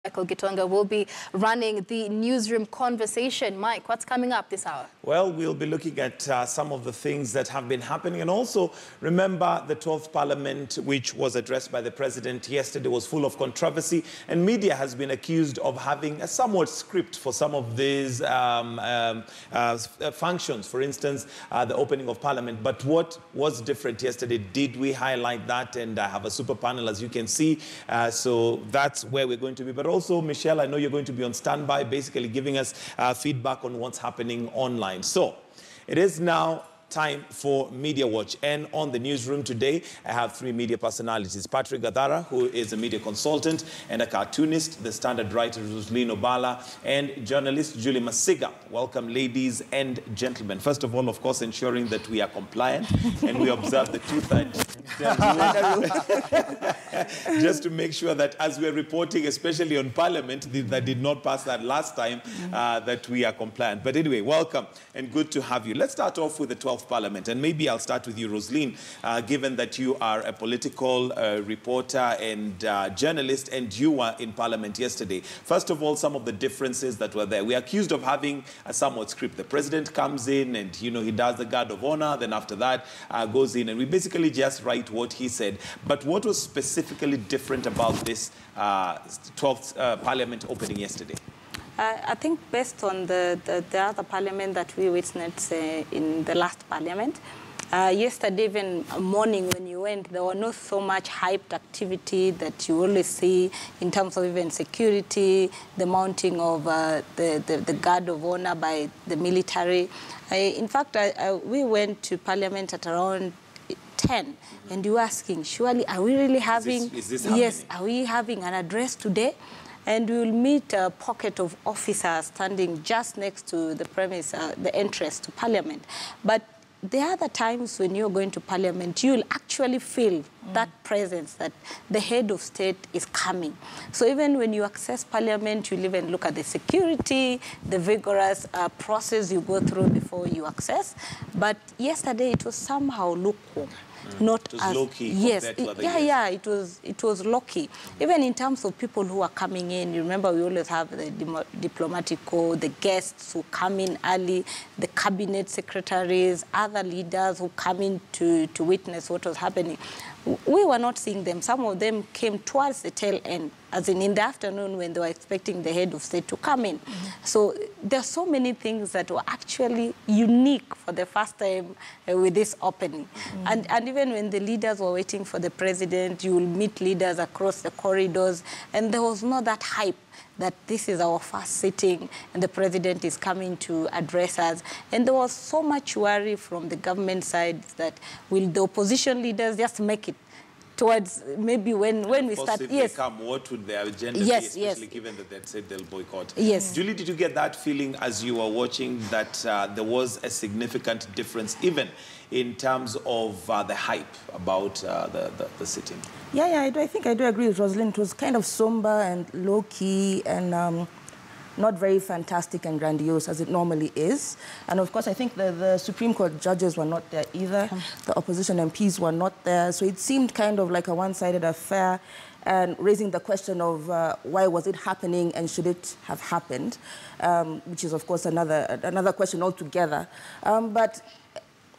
Michael Gitonga will be running the newsroom conversation. Mike, what's coming up this hour? Well, we'll be looking at some of the things that have been happening. And also, remember the 12th Parliament, which was addressed by the President yesterday, was full of controversy. And media has been accused of having a somewhat script for some of these functions. For instance, the opening of Parliament. But what was different yesterday? Did we highlight that? And I have a super panel, as you can see. So that's where we're going to be. But also, Michelle, I know you're going to be on standby, basically giving us feedback on what's happening online. So it is now time for Media Watch. And on the newsroom today, I have three media personalities. Patrick Gathara, who is a media consultant and a cartoonist, the Standard writer Rosaline Obala, and journalist Julie Masiga. Welcome, ladies and gentlemen. First of all, of course, ensuring that we are compliant and we observe the two-third rule. Just to make sure that as we're reporting, especially on Parliament, that did not pass that last time, that we are compliant. But anyway, welcome and good to have you. Let's start off with the 12th Parliament. And maybe I'll start with you, Rosaline, given that you are a political reporter and journalist, and you were in Parliament yesterday. First of all, some of the differences that were there. We're accused of having a somewhat script. The President comes in and, you know, he does the guard of honor. Then after that, goes in and we basically just write what he said. But what was specifically different about this 12th Parliament opening yesterday? I think based on the other parliament that we witnessed in the last parliament, yesterday even morning when you went, there were not so much hyped activity that you always see in terms of even security, the mounting of the guard of honor by the military. In fact, we went to parliament at around 10, and you were asking, surely are we really having, is this yes, are we having an address today? And we will meet a pocket of officers standing just next to the premise, the entrance to Parliament. But there are other times when you're going to Parliament, you'll actually feel that presence, that the head of state is coming. So even when you access Parliament, you'll even look at the security, the vigorous process you go through before you access. But yesterday, it was somehow lukewarm. Not it was as low-key. Yes, it was low-key. Even in terms of people who are coming in, you remember we always have the diplomatic corps, the guests who come in early, the cabinet secretaries, other leaders who come in to witness what was happening. We were not seeing them. Some of them came towards the tail end, as in the afternoon when they were expecting the head of state to come in. So there are so many things that were actually unique for the first time with this opening. And even when the leaders were waiting for the president, you will meet leaders across the corridors, and there was not that hype that this is our first sitting and the president is coming to address us. And there was so much worry from the government side that will the opposition leaders just make it towards maybe when we start. If yes. they come, what would their agenda Yes, be, especially yes. given that they'd said they'll boycott? Yes. Julie, did you get that feeling as you were watching that there was a significant difference, even in terms of the hype about the sitting? Yeah, I think I do agree with Rosaline. It was kind of somber and low-key and not very fantastic and grandiose as it normally is. And of course, I think the Supreme Court judges were not there either. The opposition MPs were not there. So it seemed kind of like a one-sided affair, and raising the question of why was it happening and should it have happened, which is, of course, another question altogether. But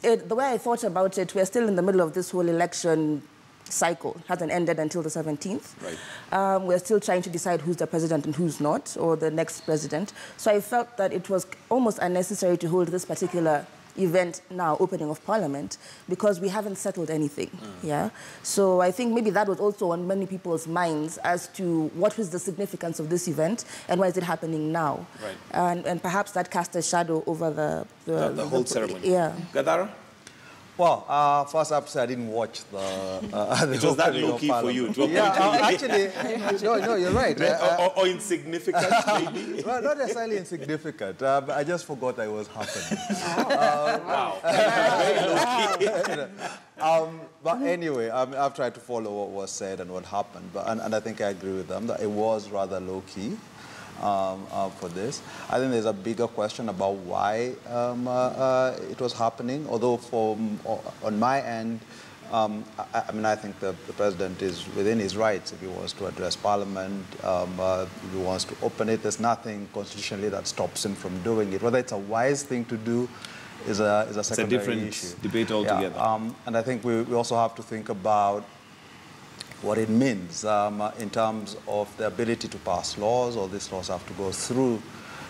the way I thought about it, we're still in the middle of this whole election cycle. It hasn't ended until the 17th. Right. We're still trying to decide who's the president and who's not, or the next president. So I felt that it was almost unnecessary to hold this particular event now, opening of Parliament, because we haven't settled anything. Yeah. So I think maybe that was also on many people's minds as to what was the significance of this event and why is it happening now. Right. And perhaps that cast a shadow over the whole ceremony. Yeah. Gathara? Well, first up, I didn't watch the it was that low-key for you? Actually, no, you're right. Or insignificant, maybe? Well, not necessarily insignificant. I just forgot I was happening. Wow. Very low-key. But anyway, I've tried to follow what was said and what happened. And I think I agree with them that it was rather low-key. For this. I think there's a bigger question about why it was happening, although on my end, I mean, I think the president is within his rights if he wants to address Parliament, if he wants to open it. There's nothing constitutionally that stops him from doing it. Whether it's a wise thing to do is a secondary different issue. Debate altogether. Yeah, and I think we also have to think about what it means in terms of the ability to pass laws. All these laws have to go through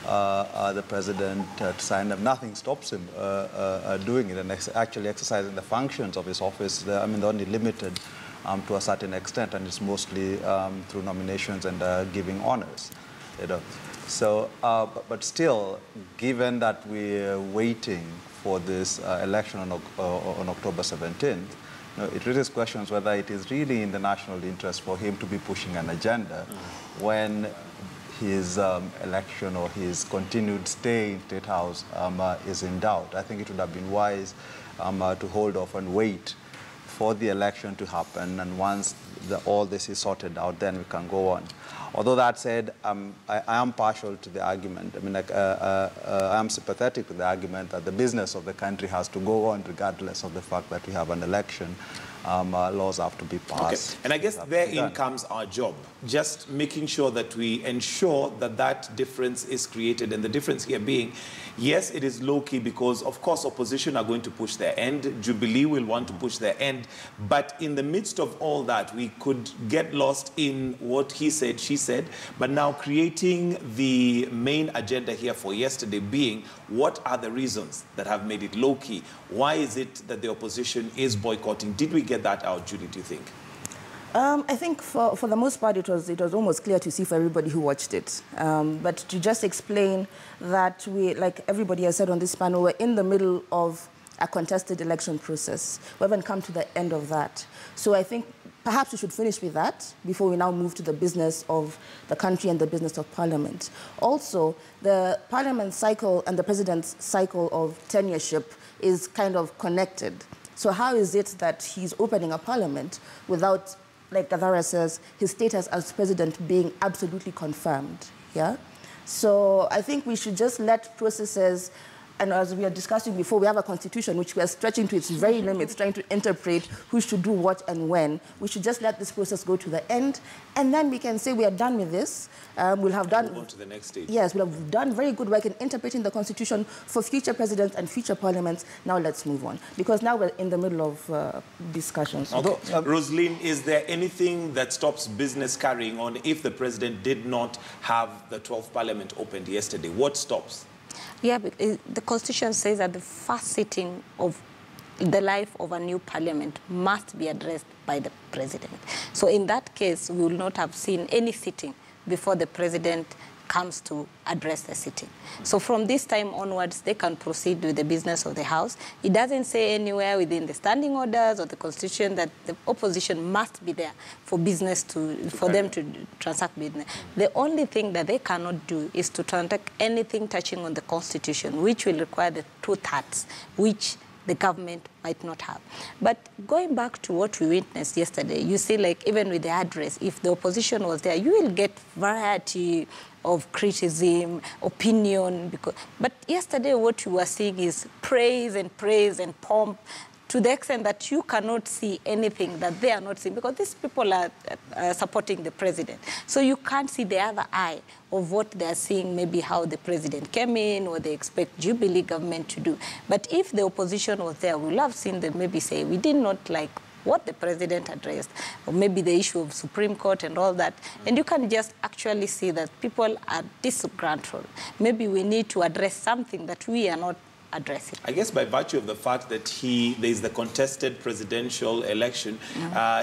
the president to sign them. Nothing stops him doing it and actually exercising the functions of his office. I mean, they're only limited to a certain extent, and it's mostly through nominations and giving honors. You know. So, but still, given that we're waiting for this election on October 17th, it raises questions whether it is really in the national interest for him to be pushing an agenda when his election or his continued stay in State House is in doubt. I think it would have been wise to hold off and wait for the election to happen, and once all this is sorted out, then we can go on. Although that said, I am partial to the argument. I mean, I am sympathetic to the argument that the business of the country has to go on regardless of the fact that we have an election. Laws have to be passed. Okay. And I guess therein comes our job, just making sure that we ensure that that difference is created. And the difference here being, yes, it is low-key because, of course, opposition are going to push their end. Jubilee will want to push their end. But in the midst of all that, we could get lost in what he said, she said. But now creating the main agenda here for yesterday being, what are the reasons that have made it low-key? Why is it that the opposition is boycotting? Did we get that out, Judy, do you think? I think for the most part, it was almost clear to see for everybody who watched it. But to just explain that we, like everybody has said on this panel, we're in the middle of a contested election process. We haven't come to the end of that. So I think perhaps we should finish with that before we now move to the business of the country and the business of Parliament. Also, the Parliament cycle and the President's cycle of tenureship is kind of connected. So how is it that he's opening a Parliament without, like Gadara says, his status as President being absolutely confirmed? Yeah? So I think we should just let processes. And as we are discussing before, we have a constitution which we are stretching to its very limits, trying to interpret who should do what and when. We should just let this process go to the end, and then we can say we are done with this. We'll have done... Move on to the next stage. Yes, we'll have done very good work in interpreting the constitution for future presidents and future parliaments. Now let's move on, because now we're in the middle of discussions. Okay. Rosalind, is there anything that stops business carrying on if the president did not have the 12th parliament opened yesterday? What stops? Yeah, the Constitution says that the first sitting of the life of a new parliament must be addressed by the president. So in that case, we will not have seen any sitting before the president comes to address the sitting. So from this time onwards, they can proceed with the business of the House. It doesn't say anywhere within the standing orders or the Constitution that the opposition must be there for business for them to transact business. The only thing that they cannot do is to transact anything touching on the Constitution, which will require the 2/3, which the government might not have. But going back to what we witnessed yesterday, you see, like, even with the address, if the opposition was there, you will get variety of criticism, opinion. But yesterday, what you were seeing is praise and pomp, to the extent that you cannot see anything that they are not seeing, because these people are supporting the president. So you can't see the other eye of what they're seeing, maybe how the president came in, or they expect Jubilee government to do. But if the opposition was there, we'll have seen them maybe say, we did not like what the president addressed, or maybe the issue of Supreme Court and all that. And you can just actually see that people are disgruntled. Maybe we need to address something that we are not addressing. I guess by virtue of the fact that there is the contested presidential election,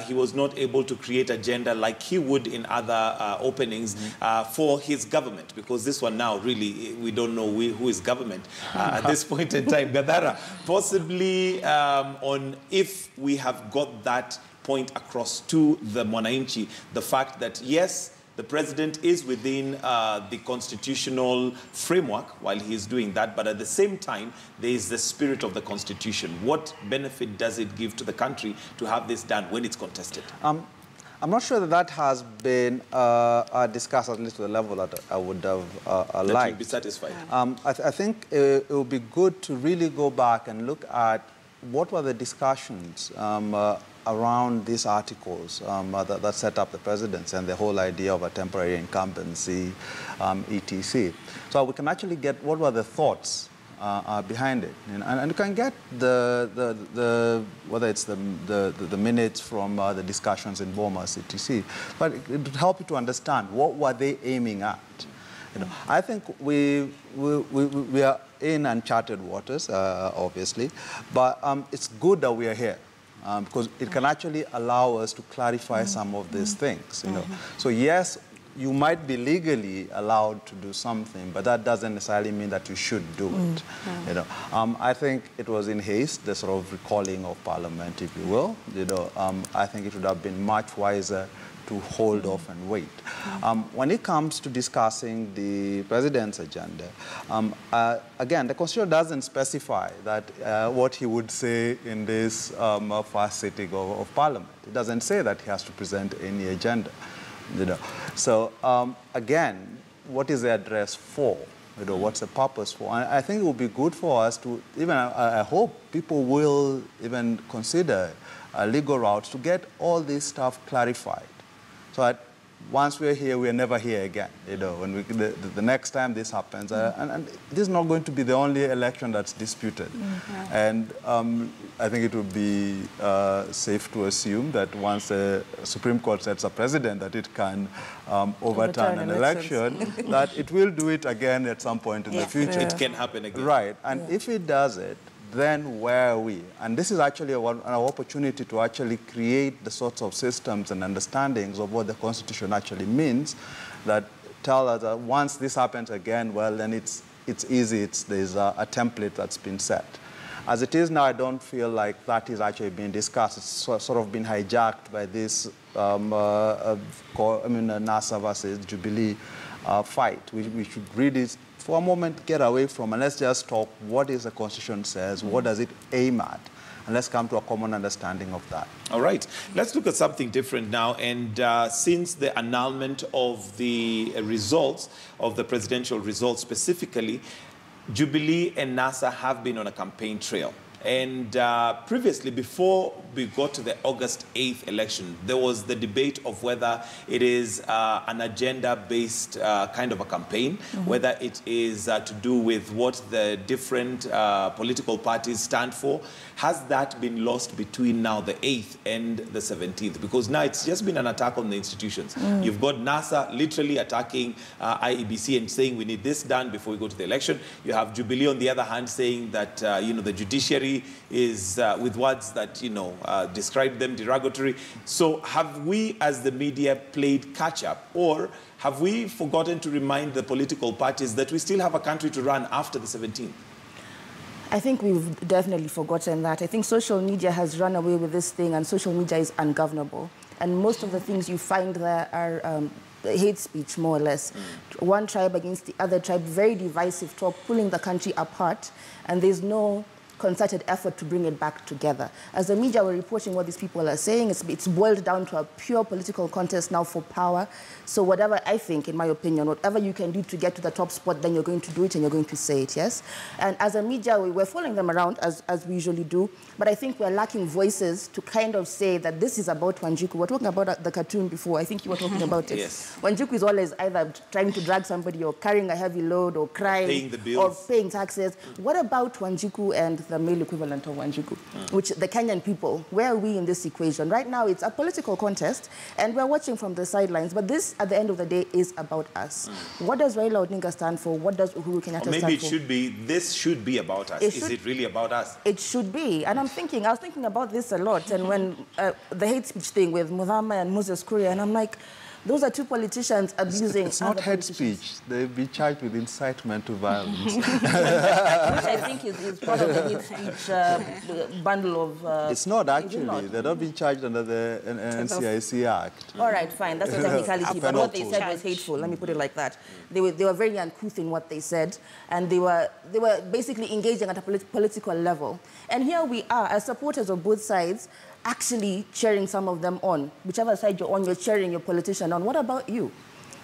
he was not able to create agenda like he would in other openings for his government, because this one now really we don't know who is government at this point in time. Gadara, possibly on if we have got that point across to the Mwananchi, the fact that yes, the president is within the constitutional framework while he is doing that, but at the same time, there is the spirit of the Constitution. What benefit does it give to the country to have this done when it's contested? I'm not sure that has been discussed, at least to the level that I would have liked. That you'd be satisfied. I think it would be good to really go back and look at what were the discussions around these articles that set up the presidency and the whole idea of a temporary incumbency, etc. So we can actually get what were the thoughts behind it, and you can get whether it's the minutes from the discussions in Bomas, etc. But it would help you to understand what were they aiming at. I think we are in uncharted waters, obviously, but it's good that we are here. Because it can actually allow us to clarify some of these things, So yes, you might be legally allowed to do something, but that doesn't necessarily mean that you should do it. I think it was in haste, the sort of recalling of Parliament, if you will. I think it would have been much wiser to hold off and wait. When it comes to discussing the president's agenda, again, the Constitution doesn't specify that what he would say in this first sitting of Parliament. It doesn't say that he has to present any agenda. So again, what is the address for? What's the purpose for? And I think it would be good for us to, even I hope people will even consider legal routes to get all this stuff clarified. So that once we're here, we're never here again. When the next time this happens, and this is not going to be the only election that's disputed. And I think it would be safe to assume that once the Supreme Court sets a precedent that it can overturn an election, that it will do it again at some point in the future. It can happen again. Right, and if it does it, then where are we? And this is actually an opportunity to actually create the sorts of systems and understandings of what the Constitution actually means that tell us that once this happens again, well, then it's easy. There's a template that's been set. As it is now, I don't feel like that is actually being discussed. It's sort of been hijacked by this NASA versus Jubilee fight. We should really, for a moment, get away from, and let's just talk what is the Constitution says, what does it aim at, and let's come to a common understanding of that. All right. Let's look at something different now. And since the annulment of the results, of the presidential results specifically, Jubilee and NASA have been on a campaign trail. And previously, before we got to the August 8th election, there was the debate of whether it is an agenda-based kind of a campaign, whether it is to do with what the different political parties stand for. Has that been lost between now the 8th and the 17th? Because now it's just been an attack on the institutions. You've got NASA literally attacking IEBC and saying we need this done before we go to the election. You have Jubilee, on the other hand, saying that the judiciary is with words that describe them derogatory. So have we, as the media, played catch-up, or have we forgotten to remind the political parties that we still have a country to run after the 17th? I think we've definitely forgotten that. I think social media has run away with this thing, and social media is ungovernable. And most of the things you find there are hate speech, more or less. One tribe against the other tribe, very divisive talk, pulling the country apart, and there's no concerted effort to bring it back together. As the media were reporting what these people are saying, it's boiled down to a pure political contest now for power. So whatever, I think, in my opinion, whatever you can do to get to the top spot, then you're going to do it and you're going to say it, yes? And as a media, we're following them around, as we usually do, but I think we're lacking voices to kind of say that this is about Wanjiku. We're talking about the cartoon before. I think you were talking about it. Yes. Wanjiku is always either trying to drag somebody or carrying a heavy load or crying. Paying the bills. Or paying taxes. What about Wanjiku and the male equivalent of Wanjiku, which the Kenyan people, where are we in this equation? Right now, it's a political contest, and we're watching from the sidelines, but this, at the end of the day, is about us. What does Raila Odinga stand for? What does Uhuru Kenyatta stand for? Maybe it should be, this should be about us. Is it really about us? It should be, and I was thinking about this a lot, and when the hate speech thing with Muthama and Moses Kuria, and I'm like, those are two politicians abusing. It's not hate speech. They'll be charged with incitement to violence. Which I think is part of the hate speech bundle of... it's not actually. They're not being charged under the NCIC Act. All right, fine. That's a technicality. But what they said was hateful. Let me put it like that. They were very uncouth in what they said, and they were basically engaging at a political level. And here we are, as supporters of both sides, actually cheering some of them on. Whichever side you're on, you're cheering your politician on. What about you?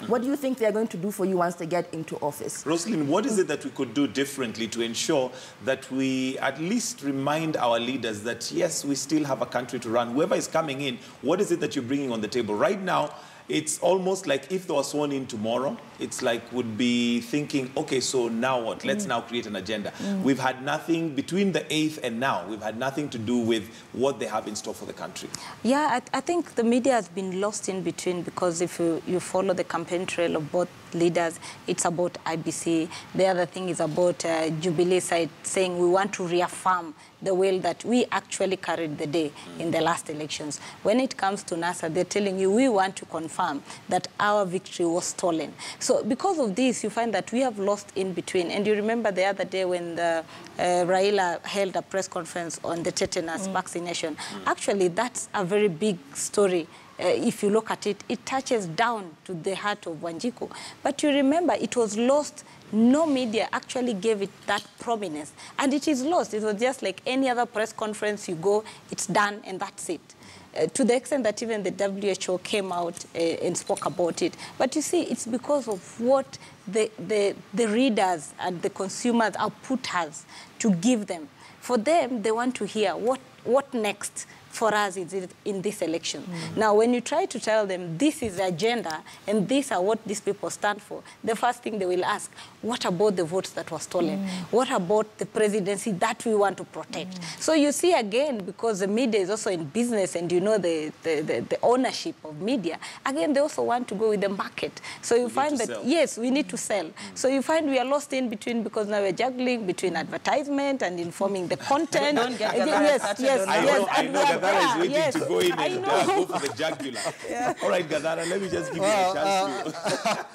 What do you think they're going to do for you once they get into office? Rosalind, what is it that we could do differently to ensure that we at least remind our leaders that, yes, we still have a country to run? Whoever is coming in, what is it that you're bringing on the table? Right now, it's almost like if they were sworn in tomorrow, it's like would be thinking, okay, so now what? Let's now create an agenda. We've had nothing between the 8th and now. We've had nothing to do with what they have in store for the country. Yeah, I think the media has been lost in between, because if you follow the campaign trail of both leaders, it's about IBC. The other thing is about Jubilee side saying we want to reaffirm the will that we actually carried the day in the last elections. When it comes to NASA, they're telling you we want to confirm that our victory was stolen. So because of this, you find that we have lost in between. And you remember the other day when the, Raila held a press conference on the tetanus vaccination. Actually, that's a very big story. If you look at it, it touches down to the heart of Wanjiku. But you remember, it was lost. No media actually gave it that prominence. And it is lost. It was just like any other press conference you go, it's done, and that's it. To the extent that even the WHO came out and spoke about it. But you see, it's because of what the readers and the consumers output us to give them. For them, they want to hear what next for us in this election. Now, when you try to tell them this is the agenda and these are what these people stand for, the first thing they will ask, what about the votes that were stolen? What about the presidency that we want to protect? So you see, again, because the media is also in business and you know the ownership of media, again, they also want to go with the market. So you find that, yes, we need to sell. So you find we are lost in between, because now we're juggling between advertisement and informing the content. Don't get I know Gadara is waiting to go in and go for the jugular. All right, Gadara, let me just give you a chance to...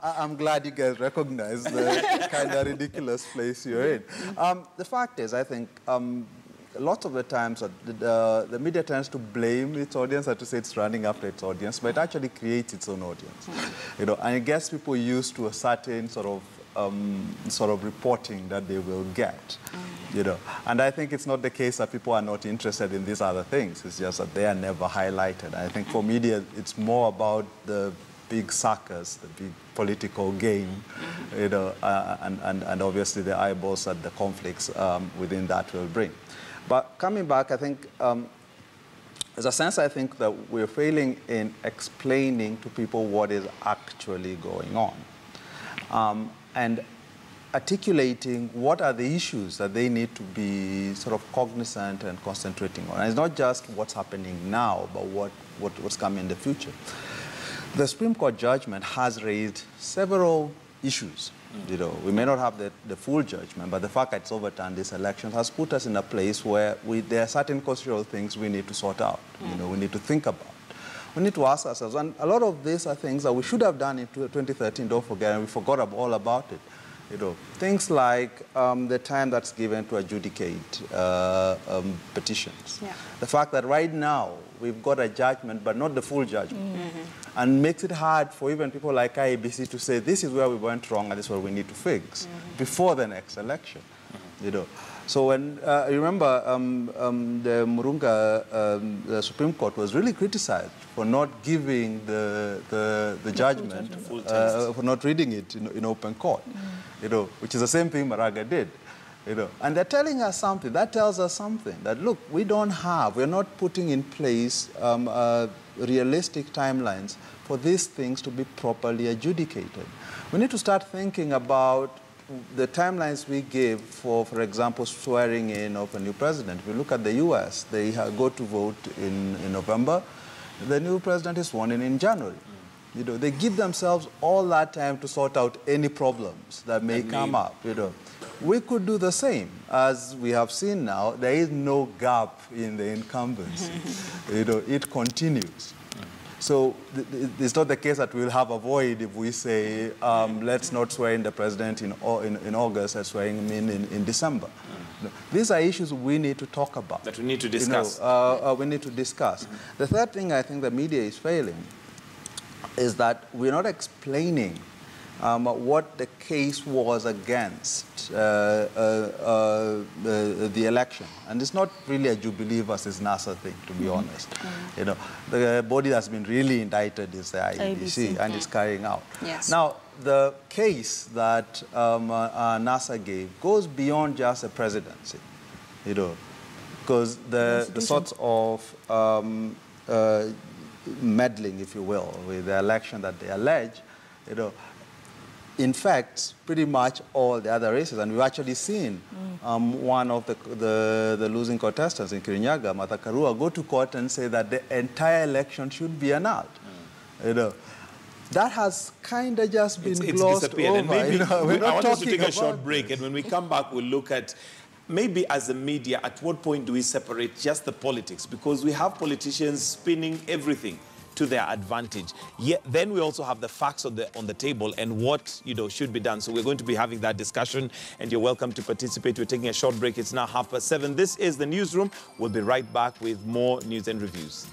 I'm glad you guys recognize the kind of ridiculous place you're in. The fact is, I think lots of the times the media tends to blame its audience and to say it's running after its audience, but it actually creates its own audience. You know, and it gets people used to a certain sort of reporting that they will get. You know, and I think it's not the case that people are not interested in these other things. It's just that they are never highlighted. I think for media, it's more about the big suckers, the big political game, you know, and obviously the eyeballs that the conflicts within that will bring. But coming back, I think there's a sense, I think, that we're failing in explaining to people what is actually going on. And articulating what are the issues that they need to be sort of cognizant and concentrating on. And it's not just what's happening now, but what's coming in the future. The Supreme Court judgment has raised several issues. You know, we may not have the full judgment, but the fact that it's overturned this election has put us in a place where there are certain constitutional things we need to sort out. You know, we need to think about. We need to ask ourselves, and a lot of these are things that we should have done in 2013, don't forget, and we forgot all about it. You know, things like the time that's given to adjudicate petitions. Yeah. The fact that right now we've got a judgment, but not the full judgment. And makes it hard for even people like IEBC to say, this is where we went wrong and this is what we need to fix before the next election. You know. So when you remember the Murunga, the Supreme Court was really criticized for not giving the judgment, for not reading it in open court, you know, which is the same thing Maraga did. You know, and they're telling us something. That tells us something, that, look, we're not putting in place realistic timelines for these things to be properly adjudicated. We need to start thinking about the timelines we give for example, swearing in of a new president. If you look at the US, they go to vote in November. The new president is sworn in January. You know, they give themselves all that time to sort out any problems that may come up. You know, we could do the same. As we have seen now, there is no gap in the incumbency. You know, it continues. So it's not the case that we'll have a void if we say, let's not swear in the president in August, let's swear him in December. No, these are issues we need to talk about. That we need to discuss. You know, we need to discuss. The third thing I think the media is failing is that we're not explaining what the case was against the election. And it's not really a Jubilee versus NASA thing, to be honest. You know, the body that's been really indicted is the IEBC, and it's carrying out. Yes. Now, the case that NASA gave goes beyond just a presidency, you know, because the sorts of meddling, if you will, with the election that they allege, you know, in fact, pretty much all the other races, and we've actually seen one of the losing contestants in Kirinyaga, Martha Karua, go to court and say that the entire election should be annulled. You know, that has kind of just been glossed over. And maybe, you know, we're not I want us to talking take a short about break, and when we come back, we'll look at maybe as a media, at what point do we separate just the politics? Because we have politicians spinning everything to their advantage. Yet then we also have the facts on the table and what, you know, should be done. So we're going to be having that discussion, and you're welcome to participate. We're taking a short break. It's now 7:30. This is the Newsroom. We'll be right back with more news and reviews.